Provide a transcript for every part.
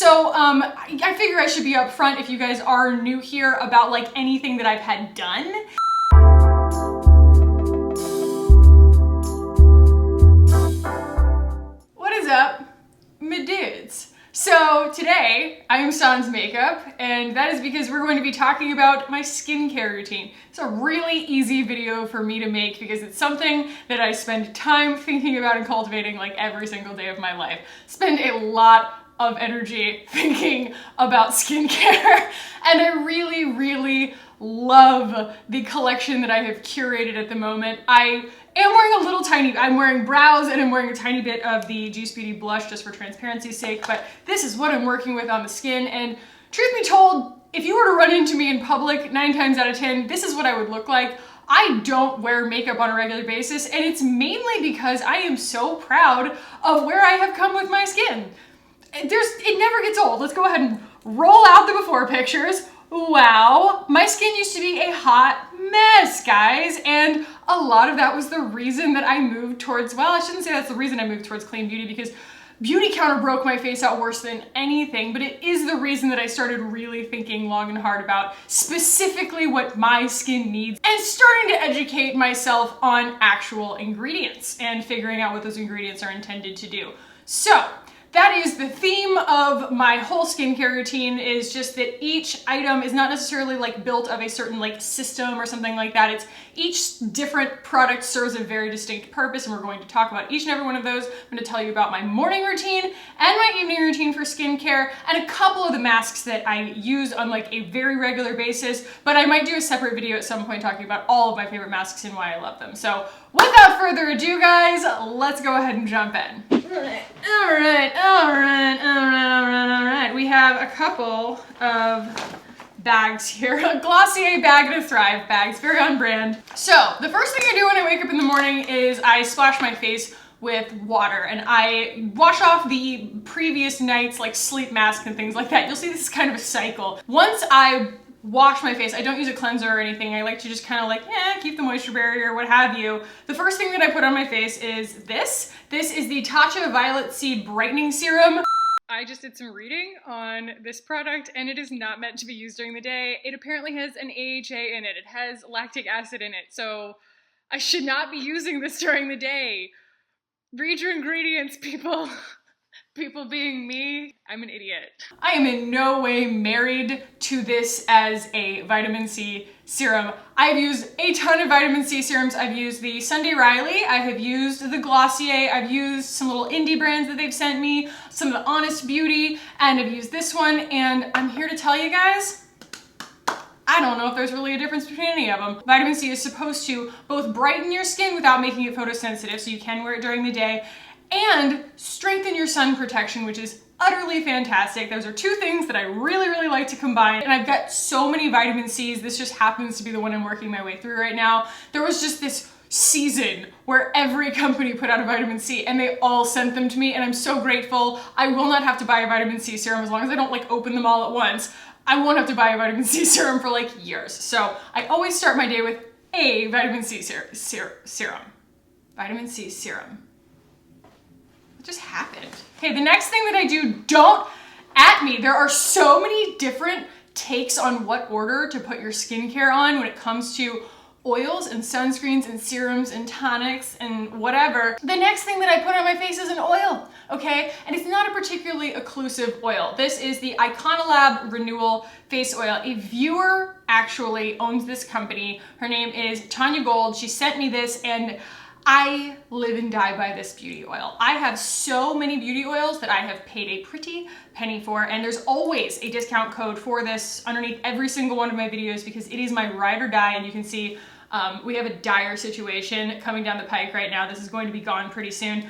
So I figure I should be upfront if you guys are new here about like anything that I've had done. What is up, my dudes? So today I am sans makeup, and that is because we're going to be talking about my skincare routine. It's a really easy video for me to make because it's something that I spend time thinking about and cultivating like every single day of my life. Spend a lot of energy thinking about skincare, and I really love the collection that I have curated at the moment. I am wearing I'm wearing brows and I'm wearing a tiny bit of the Juice Beauty blush just for transparency's sake, but this is what I'm working with on the skin, and truth be told, if you were to run into me in public, 9 times out of 10, this is what I would look like. I don't wear makeup on a regular basis, and it's mainly because I am so proud of where I have come with my skin. It never gets old. Let's go ahead and roll out the before pictures. Wow, my skin used to be a hot mess, guys, and a lot of that was the reason that I moved towards, well, I shouldn't say that's the reason I moved towards clean beauty, because Beauty Counter broke my face out worse than anything, but it is the reason that I started really thinking long and hard about specifically what my skin needs and starting to educate myself on actual ingredients and figuring out what those ingredients are intended to do. So that is the theme of my whole skincare routine, is just that each item is not necessarily like built of a certain like system or something like that. It's each different product serves a very distinct purpose, and we're going to talk about each and every one of those. I'm going to tell you about my morning routine and my evening routine for skincare, and a couple of the masks that I use on like a very regular basis, but I might do a separate video at some point talking about all of my favorite masks and why I love them. So without further ado, guys, let's go ahead and jump in. All right. We have a couple of bags here. A Glossy bag and a Thrive bag. It's very on brand. So the first thing I do when I wake up in the morning is I splash my face with water, and I wash off the previous night's like sleep mask and things like that. You'll see this is kind of a cycle. Once I wash my face, I don't use a cleanser or anything. I like to just kind of like, keep the moisture barrier, what have you. The first thing that I put on my face is this. This is the Tatcha Violet Seed Brightening Serum. I just did some reading on this product, and it is not meant to be used during the day. It apparently has an AHA in it. It has lactic acid in it, so I should not be using this during the day. Read your ingredients, people. People being me, I'm an idiot. I am in no way married to this as a vitamin C serum. I've used a ton of vitamin C serums. I've used the Sunday Riley, I have used the Glossier, I've used some little indie brands that they've sent me, some of the Honest Beauty, and I've used this one, and I'm here to tell you guys, I don't know if there's really a difference between any of them. Vitamin C is supposed to both brighten your skin without making it photosensitive, so you can wear it during the day, and strengthen your sun protection, which is utterly fantastic. Those are two things that I really like to combine, and I've got so many vitamin C's. This just happens to be the one I'm working my way through right now. There was just this season where every company put out a vitamin C, and they all sent them to me, and I'm so grateful. I will not have to buy a vitamin C serum as long as I don't like open them all at once. I won't have to buy a vitamin C serum for like years. So I always start my day with a vitamin C serum. Vitamin C serum. What just happened? Okay, the next thing that I do, don't at me. There are so many different takes on what order to put your skincare on when it comes to oils and sunscreens and serums and tonics and whatever. The next thing that I put on my face is an oil, okay? And it's not a particularly occlusive oil. This is the Iconolab Renewal Face Oil. A viewer actually owns this company. Her name is Tanya Gold. She sent me this, and I live and die by this beauty oil. I have so many beauty oils that I have paid a pretty penny for, and there's always a discount code for this underneath every single one of my videos because it is my ride or die, and you can see we have a dire situation coming down the pike right now. This is going to be gone pretty soon.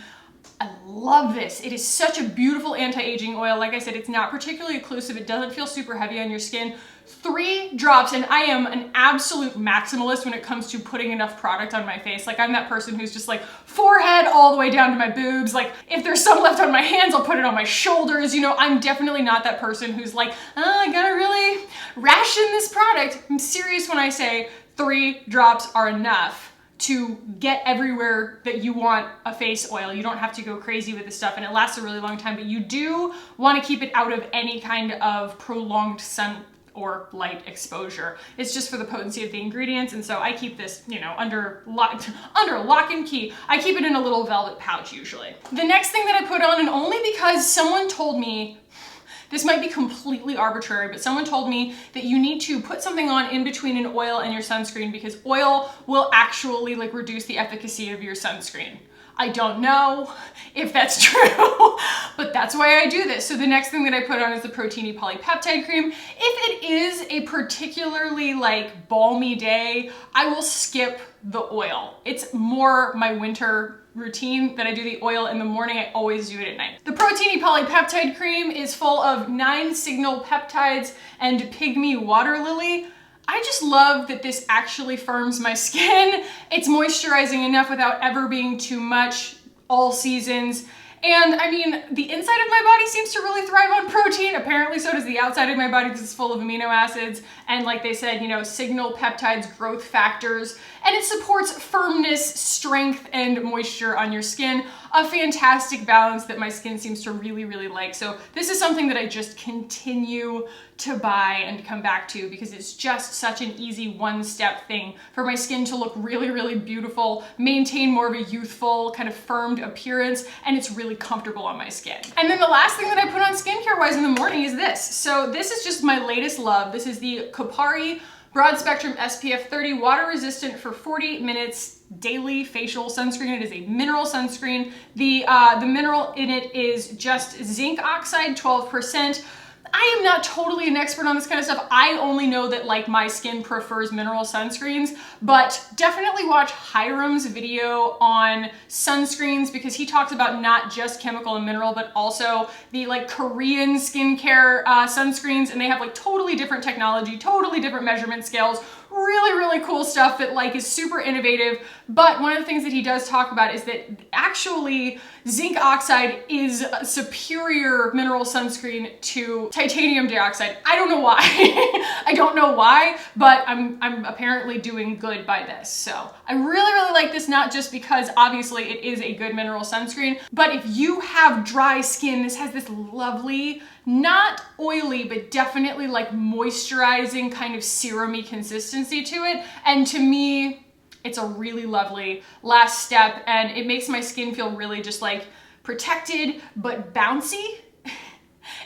I love this. It is such a beautiful anti-aging oil. Like I said, it's not particularly occlusive. It doesn't feel super heavy on your skin. 3 drops, and I am an absolute maximalist when it comes to putting enough product on my face. Like, I'm that person who's just like forehead all the way down to my boobs. Like, if there's some left on my hands, I'll put it on my shoulders. You know, I'm definitely not that person who's like, oh, I gotta really ration this product. I'm serious when I say 3 drops are enough to get everywhere that you want a face oil. You don't have to go crazy with this stuff, and it lasts a really long time, but you do want to keep it out of any kind of prolonged sun or light exposure. It's just for the potency of the ingredients, and so I keep this, you know, under lock and key. I keep it in a little velvet pouch usually. The next thing that I put on, and only because someone told me, this might be completely arbitrary, but someone told me that you need to put something on in between an oil and your sunscreen because oil will actually like reduce the efficacy of your sunscreen. I don't know if that's true, but that's why I do this. So the next thing that I put on is the Proteiny Polypeptide Cream. If it is a particularly like balmy day, I will skip the oil. It's more my winter routine that I do the oil in the morning. I always do it at night. The Proteiny Polypeptide Cream is full of 9 signal peptides and pygmy water lily. I just love that this actually firms my skin. It's moisturizing enough without ever being too much, all seasons. And I mean, the inside of my body seems to really thrive on protein. Apparently so does the outside of my body because it's full of amino acids. And like they said, you know, signal peptides, growth factors, and it supports firmness, strength, and moisture on your skin. A fantastic balance that my skin seems to really, really like. So this is something that I just continue to buy and come back to because it's just such an easy one-step thing for my skin to look really, really beautiful, maintain more of a youthful, kind of firmed appearance, and it's really comfortable on my skin. And then the last thing that I put on skincare-wise in the morning is this. So this is just my latest love. This is the Kopari Broad Spectrum SPF 30 Water Resistant for 40 minutes daily facial sunscreen. It is a mineral sunscreen. The mineral in it is just zinc oxide, 12%. I am not totally an expert on this kind of stuff. I only know that like my skin prefers mineral sunscreens, but definitely watch Hiram's video on sunscreens because he talks about not just chemical and mineral, but also the like Korean skincare sunscreens, and they have like totally different technology, totally different measurement scales, really, really cool stuff that like is super innovative. But one of the things that he does talk about is that actually zinc oxide is a superior mineral sunscreen to titanium dioxide. I don't know why. I don't know why, but I'm apparently doing good by this. So I really, really like this, not just because obviously it is a good mineral sunscreen, but if you have dry skin, this has this lovely, not oily, but definitely like moisturizing kind of serum-y consistency to it. And to me, it's a really lovely last step, and it makes my skin feel really just like protected, but bouncy.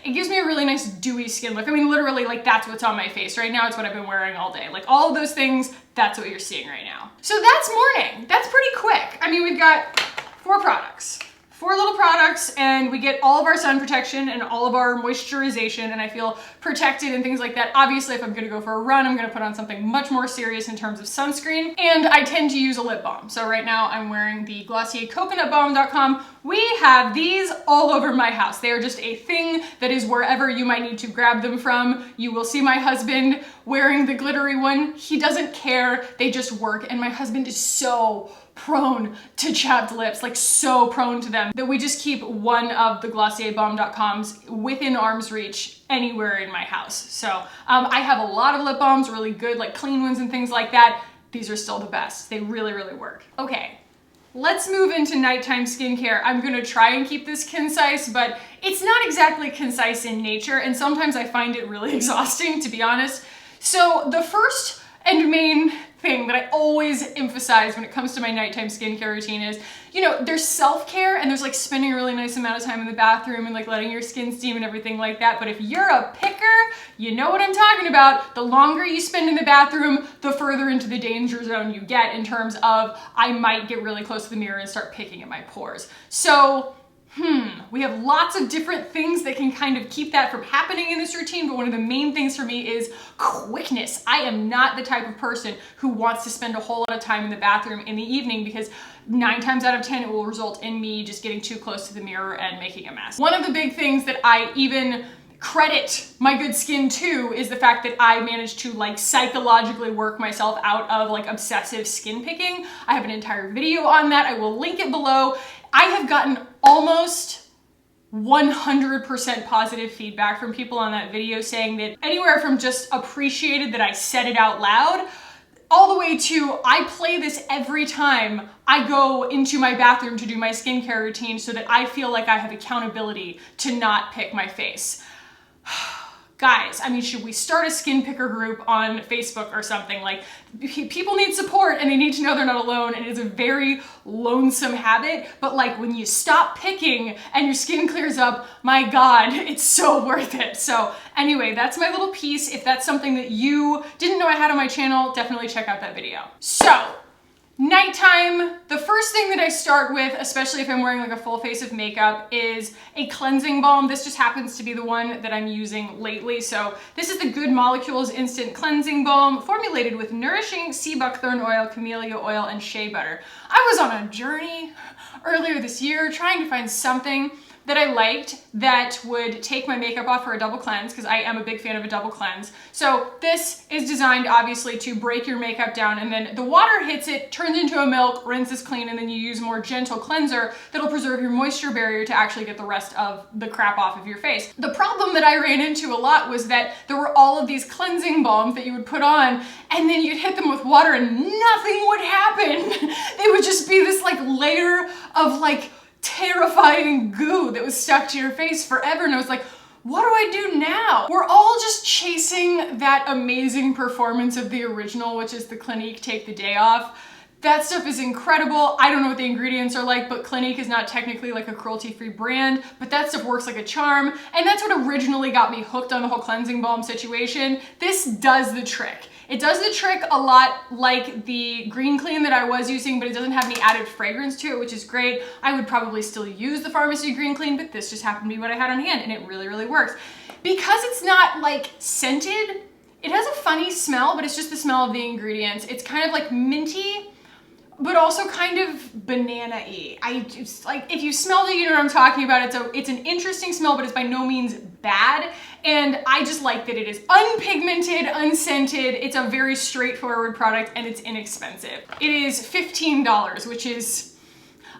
It gives me a really nice dewy skin look. I mean, literally, like that's what's on my face right now. It's what I've been wearing all day. Like all of those things, that's what you're seeing right now. So that's morning. That's pretty quick. I mean, we've got 4 products. 4 little products, and we get all of our sun protection and all of our moisturization, and I feel protected and things like that. Obviously, if I'm gonna go for a run, I'm gonna put on something much more serious in terms of sunscreen, and I tend to use a lip balm. So right now I'm wearing the Glossy coconutbalm.com. We have these all over my house. They are just a thing that is wherever you might need to grab them from. You will see my husband wearing the glittery one. He doesn't care, they just work, and my husband is so prone to chapped lips, like so prone to them, that we just keep one of the GlossierBalm.coms within arm's reach anywhere in my house. So I have a lot of lip balms, really good, like clean ones and things like that. These are still the best. They really, really work. Okay, let's move into nighttime skincare. I'm gonna try and keep this concise, but it's not exactly concise in nature, and sometimes I find it really exhausting, to be honest. So the first and main thing that I always emphasize when it comes to my nighttime skincare routine is, you know, there's self-care and there's like spending a really nice amount of time in the bathroom and like letting your skin steam and everything like that. But if you're a picker, you know what I'm talking about. The longer you spend in the bathroom, the further into the danger zone you get in terms of I might get really close to the mirror and start picking at my pores. So we have lots of different things that can kind of keep that from happening in this routine, but one of the main things for me is quickness. I am not the type of person who wants to spend a whole lot of time in the bathroom in the evening because 9 times out of 10 it will result in me just getting too close to the mirror and making a mess. One of the big things that I even credit my good skin to is the fact that I managed to like psychologically work myself out of like obsessive skin picking. I have an entire video on that. I will link it below. I have gotten almost 100% positive feedback from people on that video saying that anywhere from just appreciated that I said it out loud, all the way to I play this every time I go into my bathroom to do my skincare routine so that I feel like I have accountability to not pick my face. Guys, I mean, should we start a skin picker group on Facebook or something? Like, people need support and they need to know they're not alone, and it is a very lonesome habit, but like when you stop picking and your skin clears up, my God, it's so worth it. So anyway, that's my little piece. If that's something that you didn't know I had on my channel, definitely check out that video. So, nighttime, the first thing that I start with, especially if I'm wearing like a full face of makeup, is a cleansing balm. This just happens to be the one that I'm using lately. So this is the Good Molecules Instant Cleansing Balm, formulated with nourishing sea buckthorn oil, camellia oil, and shea butter. I was on a journey earlier this year trying to find something that I liked that would take my makeup off for a double cleanse, because I am a big fan of a double cleanse. So this is designed obviously to break your makeup down, and then the water hits it, turns into a milk, rinses clean, and then you use more gentle cleanser that'll preserve your moisture barrier to actually get the rest of the crap off of your face. The problem that I ran into a lot was that there were all of these cleansing balms that you would put on, and then you'd hit them with water and nothing would happen. They would just be this like layer of like terrifying goo that was stuck to your face forever, and I was like, what do I do now? We're all just chasing that amazing performance of the original, which is the Clinique Take the Day Off. That stuff is incredible. I don't know what the ingredients are like, but Clinique is not technically like a cruelty-free brand, but that stuff works like a charm, and that's what originally got me hooked on the whole cleansing balm situation. This does the trick. It does the trick a lot like the Green Clean that I was using, but it doesn't have any added fragrance to it, which is great. I would probably still use the Pharmacy Green Clean, but this just happened to be what I had on hand, and it really, really works. Because it's not like scented, it has a funny smell, but it's just the smell of the ingredients. It's kind of like minty, but also kind of banana-y. Like, if you smelled it, you know what I'm talking about. It's an interesting smell, but it's by no means bad. And I just like that it is unpigmented, unscented. It's a very straightforward product, and it's inexpensive. It is $15, which is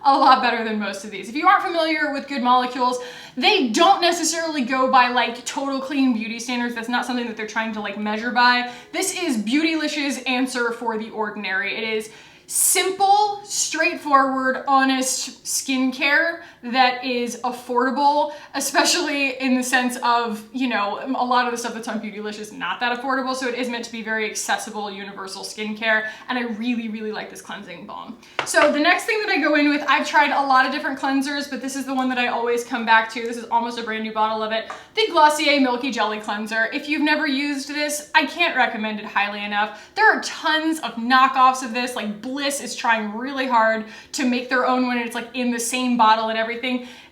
a lot better than most of these. If you aren't familiar with Good Molecules, they don't necessarily go by like total clean beauty standards. That's not something that they're trying to like measure by. This is Beautylicious answer for the ordinary. It is simple, straightforward, honest skincare that is affordable, especially in the sense of, you know, a lot of the stuff that's on Beautylicious is not that affordable, so it is meant to be very accessible, universal skincare, and I really, really like this cleansing balm. So the next thing that I go in with, I've tried a lot of different cleansers, but this is the one that I always come back to. This is almost a brand new bottle of it. The Glossy Milky Jelly Cleanser. If you've never used this, I can't recommend it highly enough. There are tons of knockoffs of this, like Bliss is trying really hard to make their own one, and it's like in the same bottle and everything.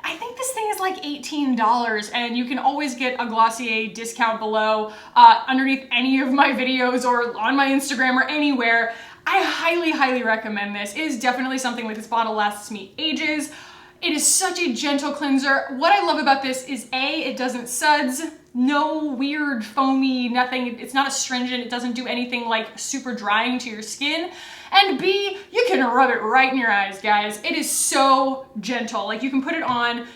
I think this thing is like $18, and you can always get a Glossier discount below underneath any of my videos or on my Instagram or anywhere. I highly, highly recommend this. It is definitely something like this bottle lasts me ages. It is such a gentle cleanser. What I love about this is A, it doesn't suds, no weird foamy, nothing. It's not astringent. It doesn't do anything like super drying to your skin. And B, you can rub it right in your eyes, guys. It is so gentle. Like, you can put it on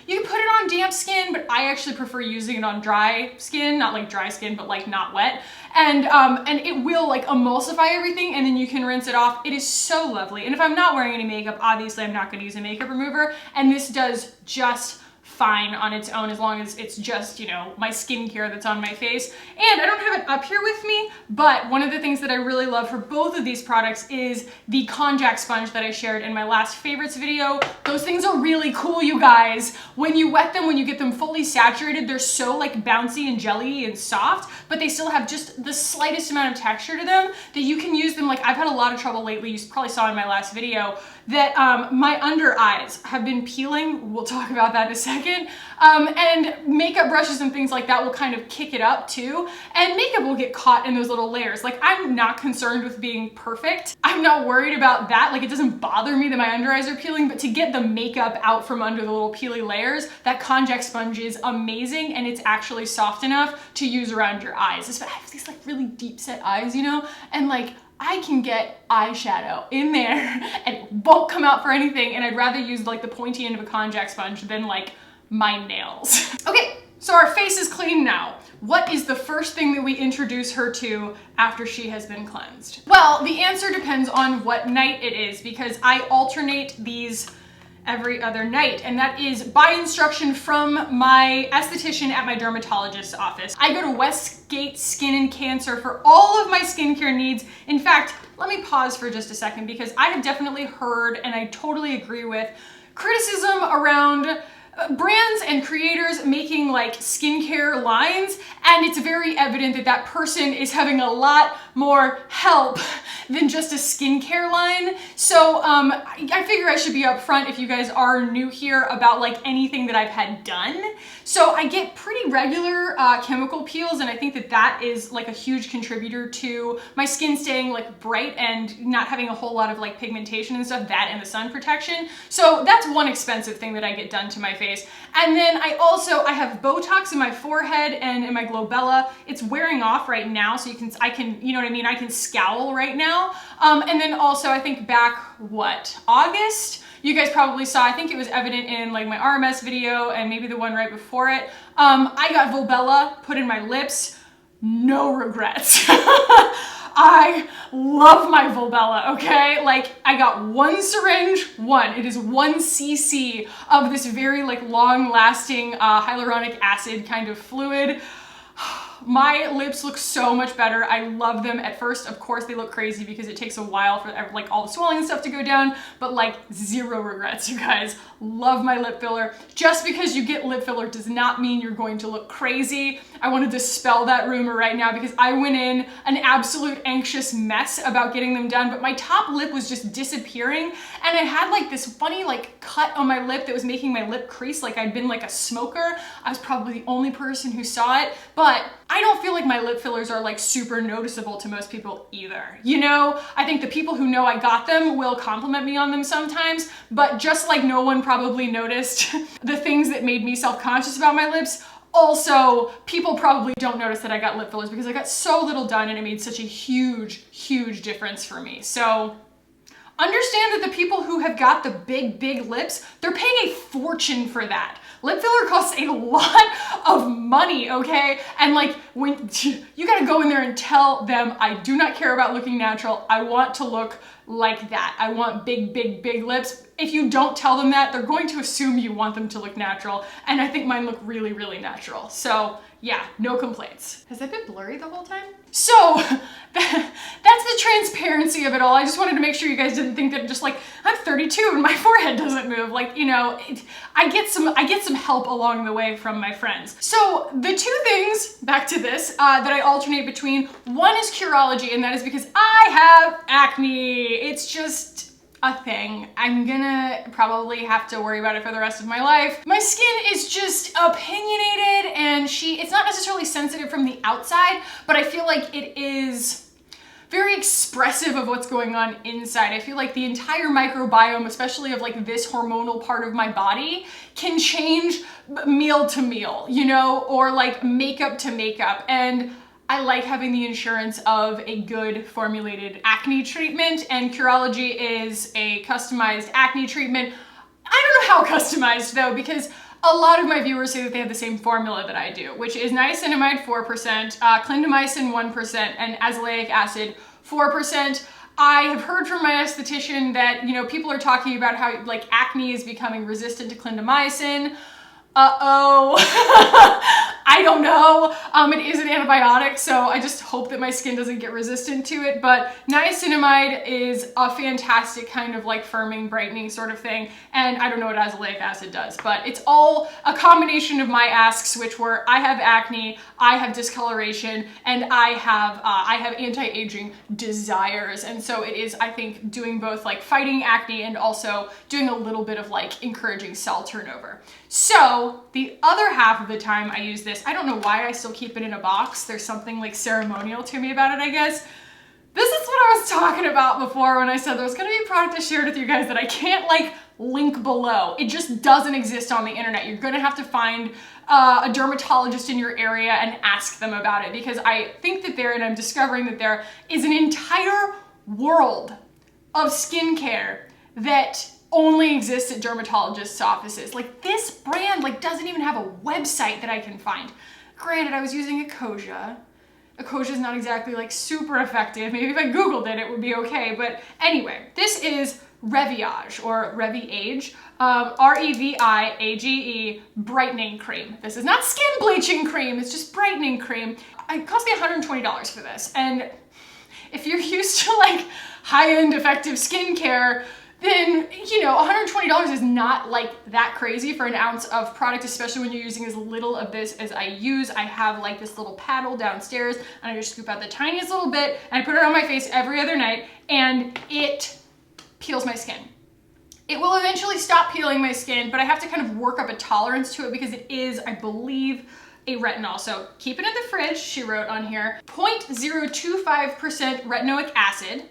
damp skin, but I actually prefer using it on dry skin, not like dry skin, but like not wet. And it will like emulsify everything, and then you can rinse it off. It is so lovely. And if I'm not wearing any makeup, obviously I'm not gonna use a makeup remover, and this does just fine on its own as long as it's just, you know, my skincare that's on my face. And I don't have it up here with me, but one of the things that I really love for both of these products is the Konjac Sponge that I shared in my last favorites video. Those things are really cool, you guys. When you wet them, when you get them fully saturated, they're so like bouncy and jelly and soft, but they still have just the slightest amount of texture to them that you can use them. Like, I've had a lot of trouble lately, you probably saw in my last video, that my under eyes have been peeling. We'll talk about that in a second. And makeup brushes and things like that will kind of kick it up too. And makeup will get caught in those little layers. Like, I'm not concerned with being perfect. I'm not worried about that. Like, it doesn't bother me that my under eyes are peeling, but to get the makeup out from under the little peely layers, that Konjac Sponge is amazing, and it's actually soft enough to use around your eyes. I have these like really deep set eyes, you know? And like, I can get eyeshadow in there and it won't come out for anything, and I'd rather use like the pointy end of a Konjac sponge than like my nails. Okay, so our face is clean now. what is the first thing that we introduce her to after she has been cleansed? Well, the answer depends on what night it is, because I alternate these every other night, and that is by instruction from my esthetician at my dermatologist's office. I go to Westgate Skin and Cancer for all of my skincare needs. In fact, let me pause for just a second, because I have definitely heard, and I totally agree with, criticism around brands and creators making like skincare lines, and it's very evident that that person is having a lot more help than just a skincare line. So I figure I should be upfront if you guys are new here about like anything that I've had done. So I get pretty regular chemical peels, and I think that that is like a huge contributor to my skin staying like bright and not having a whole lot of like pigmentation and stuff, that and the sun protection. So that's one expensive thing that I get done to my face. And then I have Botox in my forehead and in my glabella. It's wearing off right now, so I can, you know what I mean? I can scowl right now. And then also I think back, August? You guys probably saw, I think it was evident in like my RMS video and maybe the one right before it. I got Volbella put in my lips, no regrets. I love my Volbella, okay? Like, I got one syringe, it is 1 cc of this very like long-lasting hyaluronic acid kind of fluid. My lips look so much better. I love them. At first, of course, they look crazy because it takes a while for like all the swelling and stuff to go down, but like zero regrets, you guys. Love my lip filler. Just because you get lip filler does not mean you're going to look crazy. I want to dispel that rumor right now, because I went in an absolute anxious mess about getting them done, but my top lip was just disappearing, and I had like this funny like cut on my lip that was making my lip crease like I'd been like a smoker. I was probably the only person who saw it, but I don't feel like my lip fillers are like super noticeable to most people either. You know, I think the people who know I got them will compliment me on them sometimes, but just like no one probably noticed the things that made me self-conscious about my lips, also people probably don't notice that I got lip fillers because I got so little done and it made such a huge, huge difference for me. So understand that the people who have got the big, big lips, they're paying a fortune for that. Lip filler costs a lot of money, okay? And like, when you gotta go in there and tell them, I do not care about looking natural. I want to look like that. I want big, big, big lips. If you don't tell them that, they're going to assume you want them to look natural. And I think mine look really, really natural. So yeah, no complaints. Has that been blurry the whole time? So that's the transparency of it all. I just wanted to make sure you guys didn't think that just like, I'm 32 and my forehead doesn't move. Like, you know, I get some help along the way from my friends. So the two things, back to this, that I alternate between, one is Cureology, and that is because I have acne. It's just a thing. I'm gonna probably have to worry about it for the rest of my life. My skin is just opinionated, and it's not necessarily sensitive from the outside, but I feel like it is very expressive of what's going on inside. I feel like the entire microbiome, especially of like this hormonal part of my body, can change meal to meal, you know, or like makeup to makeup. And I like having the insurance of a good formulated acne treatment, and Cureology is a customized acne treatment. I don't know how customized though, because a lot of my viewers say that they have the same formula that I do, which is niacinamide 4%, clindamycin 1%, and azelaic acid 4%. I have heard from my esthetician that, you know, people are talking about how like acne is becoming resistant to clindamycin. Uh-oh. I don't know. It is an antibiotic, so I just hope that my skin doesn't get resistant to it. But niacinamide is a fantastic kind of like firming, brightening sort of thing. And I don't know what azelaic acid does, but it's all a combination of my asks, which were I have acne, I have discoloration, and I have anti-aging desires. And so it is, I think, doing both like fighting acne and also doing a little bit of like encouraging cell turnover. So the other half of the time I use this, I don't know why I still keep it in a box. There's something like ceremonial to me about it, I guess. This is what I was talking about before when I said there was gonna be a product I shared with you guys that I can't like link below. It just doesn't exist on the internet. You're gonna have to find a dermatologist in your area and ask them about it, because I think that and I'm discovering that there is an entire world of skincare that only exists at dermatologists' offices. Like, this brand like doesn't even have a website that I can find. Granted, I was using Acojia. Acojia is not exactly like super effective. Maybe if I Googled it, it would be okay. But anyway, this is Reviage or Reviage, Reviage Brightening Cream. This is not skin bleaching cream, it's just brightening cream. It cost me $120 for this. And if you're used to like high-end effective skincare, then, you know, $120 is not like that crazy for an ounce of product, especially when you're using as little of this as I use. I have like this little paddle downstairs and I just scoop out the tiniest little bit and I put it on my face every other night and it peels my skin. It will eventually stop peeling my skin, but I have to kind of work up a tolerance to it because it is, I believe, a retinol. So keep it in the fridge, she wrote on here. 0.025% retinoic acid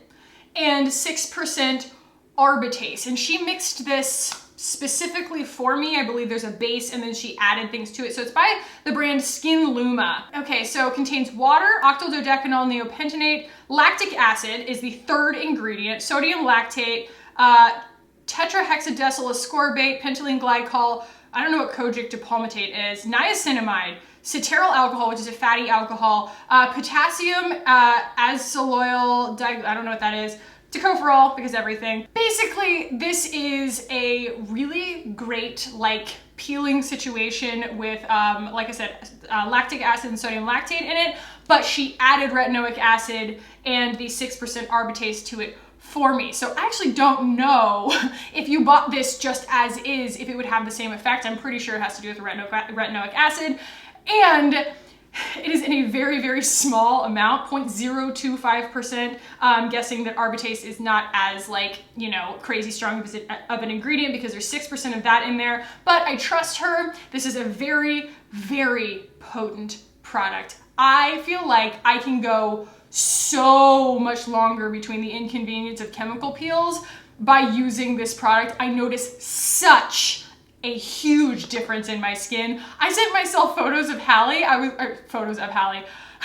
and 6% arbutease. And she mixed this specifically for me. I believe there's a base and then she added things to it. So it's by the brand Skin Luma. Okay, so it contains water, octododecanol neopentanate, lactic acid is the third ingredient, sodium lactate, tetrahexadecyl ascorbate, pentylene glycol, I don't know what Konjac palmitate is, niacinamide, cetearyl alcohol, which is a fatty alcohol, potassium azelloyl, I don't know what that is, tocopherol, because everything. Basically, this is a really great like peeling situation with, like I said, lactic acid and sodium lactate in it, but she added retinoic acid and the 6% arbutease to it for me. So I actually don't know if you bought this just as is, if it would have the same effect. I'm pretty sure it has to do with retinoic acid. And it is in a very, very small amount, 0.025%. I'm guessing that arbutease is not as like, you know, crazy strong of an ingredient because there's 6% of that in there, but I trust her. This is a very, very potent product. I feel like I can go so much longer between the inconvenience of chemical peels by using this product. I notice such a huge difference in my skin. I sent myself photos of Hallie. I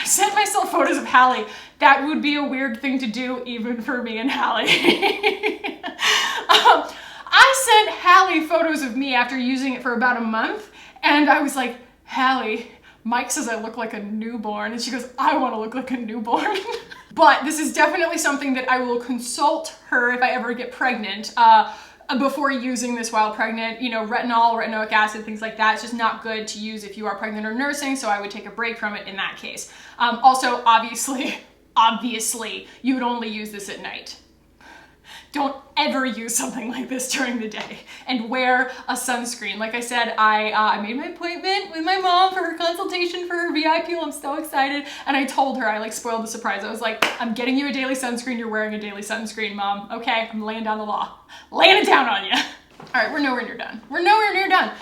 sent myself photos of Hallie. That would be a weird thing to do even for me and Hallie. I sent Hallie photos of me after using it for about a month and I was like, Hallie, Mike says I look like a newborn. And she goes, I want to look like a newborn. But this is definitely something that I will consult her if I ever get pregnant. Before using this while pregnant, you know, retinol, retinoic acid, things like that, it's just not good to use if you are pregnant or nursing, so I would take a break from it in that case. Also, obviously, you would only use this at night. Don't ever use something like this during the day and wear a sunscreen. Like I said, I made my appointment with my mom for her consultation for her VI peel. I'm so excited. And I told her, I like spoiled the surprise. I was like, I'm getting you a daily sunscreen. You're wearing a daily sunscreen, Mom. Okay, I'm laying down the law. Laying it down on you. All right, we're nowhere near done. We're nowhere near done.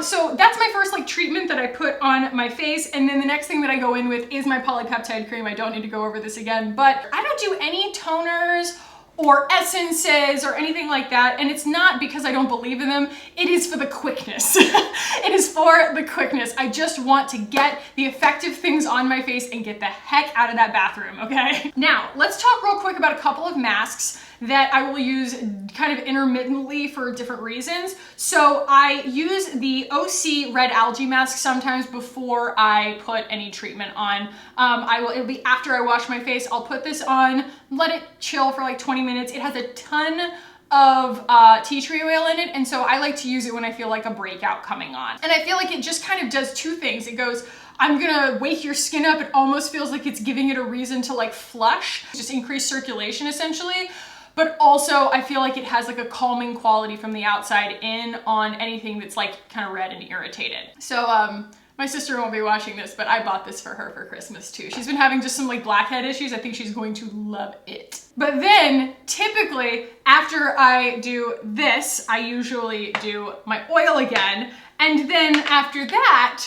So that's my first like treatment that I put on my face. And then the next thing that I go in with is my polypeptide cream. I don't need to go over this again, but I don't do any toners or essences or anything like that. And it's not because I don't believe in them. It is for the quickness. It is for the quickness. I just want to get the effective things on my face and get the heck out of that bathroom, okay? Now, let's talk real quick about a couple of masks that I will use kind of intermittently for different reasons. So I use the OC red algae mask sometimes before I put any treatment on. It'll be after I wash my face. I'll put this on, let it chill for like 20 minutes. It has a ton of tea tree oil in it, and so I like to use it when I feel like a breakout coming on. And I feel like it just kind of does two things. It goes, I'm gonna wake your skin up. It almost feels like it's giving it a reason to like flush, just increase circulation essentially. But also I feel like it has like a calming quality from the outside in on anything that's like kind of red and irritated. So my sister won't be watching this, but I bought this for her for Christmas too. She's been having just some like blackhead issues. I think she's going to love it. But then typically after I do this, I usually do my oil again. And then after that,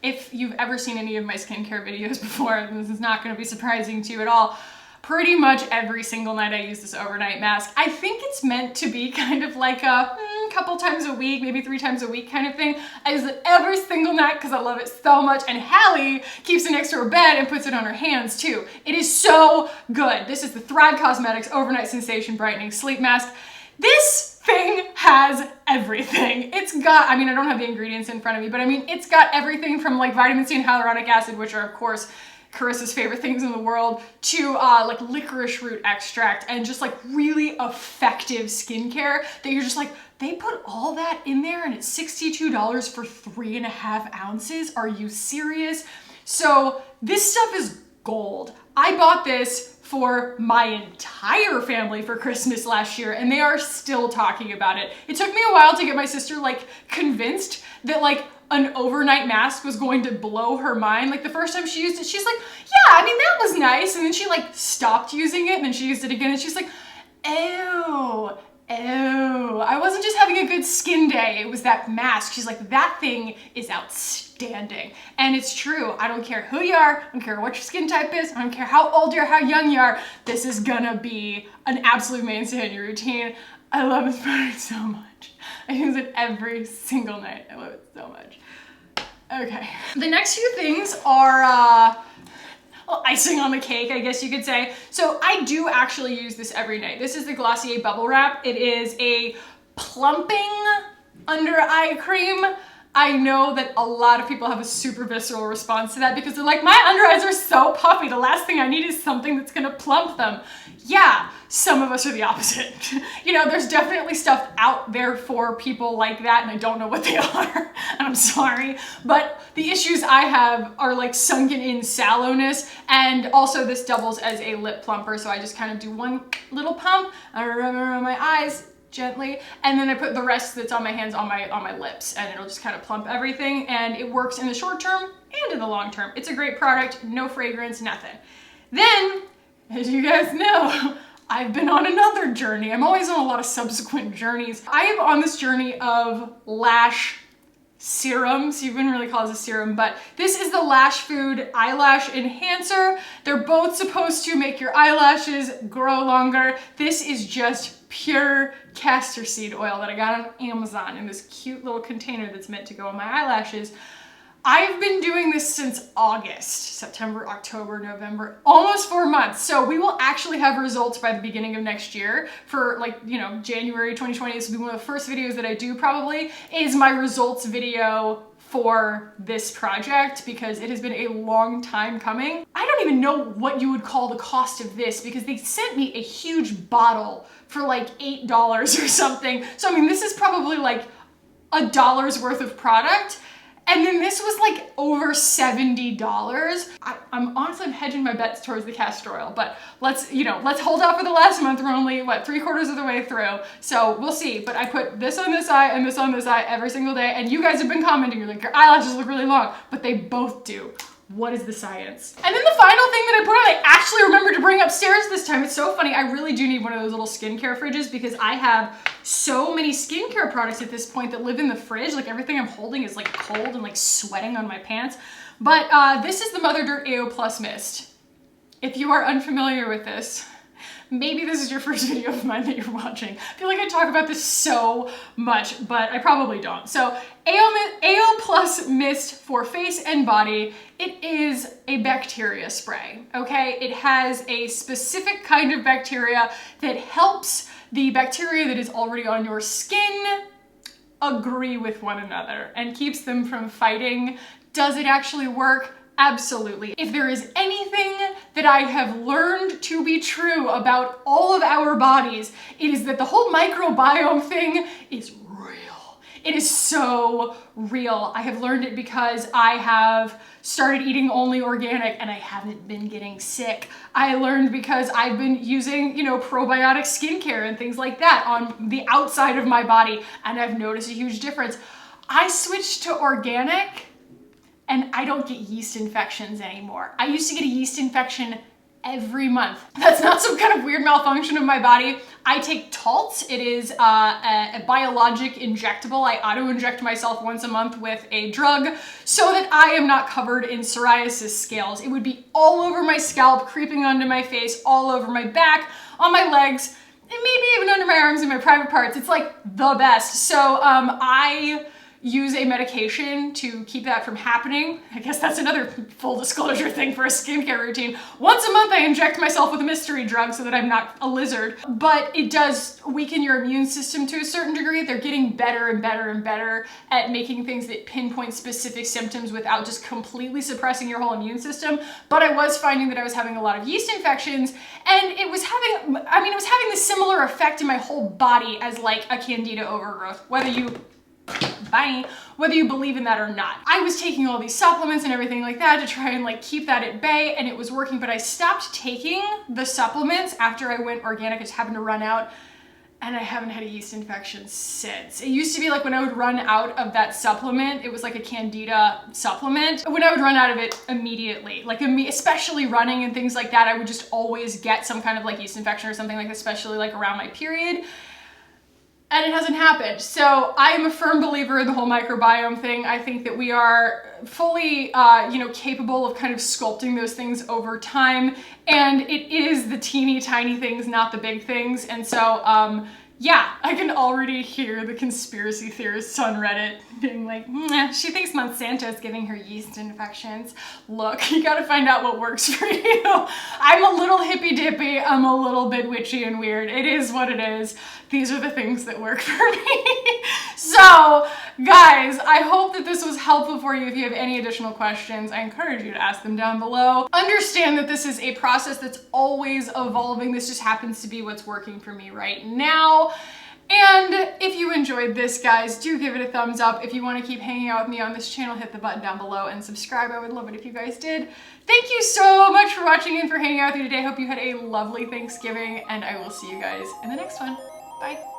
if you've ever seen any of my skincare videos before, this is not going to be surprising to you at all. Pretty much every single night I use this overnight mask. I think it's meant to be kind of like a couple times a week, maybe 3 times a week kind of thing. I use it every single night because I love it so much, and Hallie keeps it next to her bed and puts it on her hands too. It is so good. This is the Thrive Cosmetics Overnight Sensation Brightening Sleep Mask. This thing has everything. It's got, I mean, I don't have the ingredients in front of me, but I mean, it's got everything from like vitamin C and hyaluronic acid, which are of course Carissa's favorite things in the world, to like licorice root extract and just like really effective skincare that you're just like, they put all that in there and it's $62 for 3.5 ounces. Are you serious? So this stuff is gold. I bought this for my entire family for Christmas last year and they are still talking about it. It took me a while to get my sister like convinced that like an overnight mask was going to blow her mind. Like the first time she used it, she's like, yeah, I mean, that was nice. And then she like stopped using it and then she used it again and she's like, ew, ew. I wasn't just having a good skin day. It was that mask. She's like, that thing is outstanding. And it's true. I don't care who you are. I don't care what your skin type is. I don't care how old you are, how young you are. This is gonna be an absolute mainstay in your routine. I love this product so much. I use it every single night. I love it so much. Okay. The next few things are well, icing on the cake, I guess you could say. So I do actually use this every night. This is the Glossy Bubble Wrap. It is a plumping under eye cream. I know that a lot of people have a super visceral response to that because they're like, my under eyes are so puffy. The last thing I need is something that's gonna plump them. Yeah, some of us are the opposite. You know, there's definitely stuff out there for people like that and I don't know what they are. I'm sorry. But the issues I have are like sunken in sallowness, and also this doubles as a lip plumper. So I just kind of do one little pump, I rub it around my eyes gently, and then I put the rest that's on my hands on my lips, and it'll just kind of plump everything, and it works in the short term and in the long term. It's a great product, no fragrance, nothing. Then, as you guys know, I've been on another journey. I'm always on a lot of subsequent journeys. I am on this journey of lash serums. You wouldn't really call this a serum, but this is the Lash Food Eyelash Enhancer. They're both supposed to make your eyelashes grow longer. This is just pure castor seed oil that I got on Amazon in this cute little container that's meant to go on my eyelashes. I've been doing this since August, September, October, November, almost 4 months. So we will actually have results by the beginning of next year for like, you know, January 2020. This will be one of the first videos that I do probably, is my results video for this project because it has been a long time coming. I don't even know what you would call the cost of this because they sent me a huge bottle for like $8 or something. So I mean, this is probably like $1 worth of product. And then this was like over $70. I'm honestly hedging my bets towards the castor oil, but let's hold out for the last month. We're only, what, 3/4 of the way through. So we'll see. But I put this on this eye and this on this eye every single day. And you guys have been commenting, you're like, your eyelashes look really long, but they both do. What is the science? And then the final thing that I put on, I actually remembered to bring upstairs this time. It's so funny. I really do need one of those little skincare fridges because I have so many skincare products at this point that live in the fridge. Like everything I'm holding is like cold and like sweating on my pants. But this is the Mother Dirt AO Plus Mist. If you are unfamiliar with this, maybe this is your first video of mine that you're watching. I feel like I talk about this so much, but I probably don't. So AO Plus Mist for face and body. It is a bacteria spray, okay? It has a specific kind of bacteria that helps the bacteria that is already on your skin agree with one another and keeps them from fighting. Does it actually work? Absolutely. If there is anything that I have learned to be true about all of our bodies, it is that the whole microbiome thing is real. It is so real. I have learned it because I have started eating only organic and I haven't been getting sick. I learned because I've been using, you know, probiotic skincare and things like that on the outside of my body, and I've noticed a huge difference. I switched to organic and I don't get yeast infections anymore. I used to get a yeast infection every month. That's not some kind of weird malfunction of my body. I take Taltz. It is a biologic injectable. I auto-inject myself once a month with a drug so that I am not covered in psoriasis scales. It would be all over my scalp, creeping onto my face, all over my back, on my legs, and maybe even under my arms and my private parts. It's like the best. So I use a medication to keep that from happening. I guess that's another full disclosure thing for a skincare routine. Once a month I inject myself with a mystery drug so that I'm not a lizard, but it does weaken your immune system to a certain degree. They're getting better and better and better at making things that pinpoint specific symptoms without just completely suppressing your whole immune system. But I was finding that I was having a lot of yeast infections, and it was having the similar effect in my whole body as like a candida overgrowth, whether you believe in that or not. I was taking all these supplements and everything like that to try and like keep that at bay, and it was working, but I stopped taking the supplements after I went organic. I just happened to run out, and I haven't had a yeast infection since. It used to be like when I would run out of that supplement, it was like a candida supplement. When I would run out of it immediately, like especially running and things like that, I would just always get some kind of like yeast infection or something like that, especially like around my period. And it hasn't happened. So I am a firm believer in the whole microbiome thing. I think that we are fully, capable of kind of sculpting those things over time. And it is the teeny tiny things, not the big things. And so, yeah, I can already hear the conspiracy theorists on Reddit being like, she thinks Monsanto's giving her yeast infections. Look, you gotta find out what works for you. I'm a little hippy dippy. I'm a little bit witchy and weird. It is what it is. These are the things that work for me. So, guys, I hope that this was helpful for you. If you have any additional questions, I encourage you to ask them down below. Understand that this is a process that's always evolving. This just happens to be what's working for me right now. And if you enjoyed this, guys, do give it a thumbs up. If you want to keep hanging out with me on this channel, hit the button down below and subscribe. I would love it if you guys did. Thank you so much for watching and for hanging out with me today. I hope you had a lovely Thanksgiving, and I will see you guys in the next one. Bye.